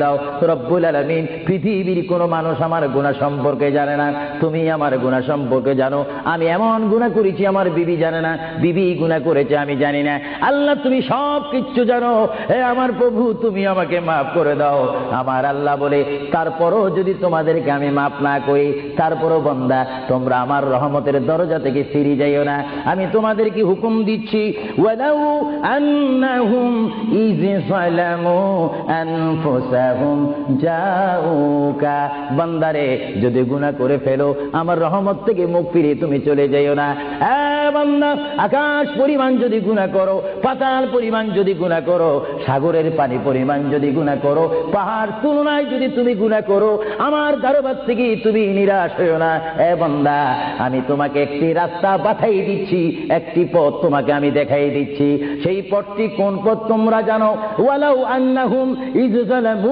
দাও। রব্বুল আলামিন, পৃথিবীর কোনো মানুষ আমার গুনাহ সম্পর্কে জানে না, তুমি আমার গুনাহ সম্পর্কে জানো। আমি এমন গুনাহ করেছি আমার বিবি জানে না, বিবি গুনাহ করেছে আমি জানি না। আল্লাহ তুমি সব কিচ্ছু জানো, হে আমার প্রভু তুমি আমাকে মাফ করে দাও। আমার আল্লাহ বলে, তারপরও যদি তোমাদেরকে আমি মাফ না করি, তারপরও বান্দা তোমরা আমার রহমতের দরজা থেকে ফিরে যাইও না। আমি তোমাদেরকে হুকুম দিচ্ছি, ওয়ালাউ আন্নাহুম ইয যালামু আনফুসাহুম জাউকা, বান্দারে যদি গুনাহ করে ফেলো আমার রহমত থেকে মুখ ফিরিয়ে তুমি চলে যাইও না। বান্দা, আকাশ পরিমাণ যদি গুনাহ করো, পাতাল পরিমাণ যদি গুনাহ করো, সাগরের পানি পরিমাণ যদি গুনাহ করো, পাহাড় তুলনায় যদি তুমি গুনাহ করো, আমার দরবার থেকে তুমি নিরাশ হইও না। বান্দা, আমি তোমাকে একটি রাস্তা বাতাই দিচ্ছি, একটি পথ তোমাকে আমি দেখাই দিচ্ছি। সেই পথটি কোন পথ তোমরা জানো? ওয়ালাউ আন্নাহুম ইয যালামু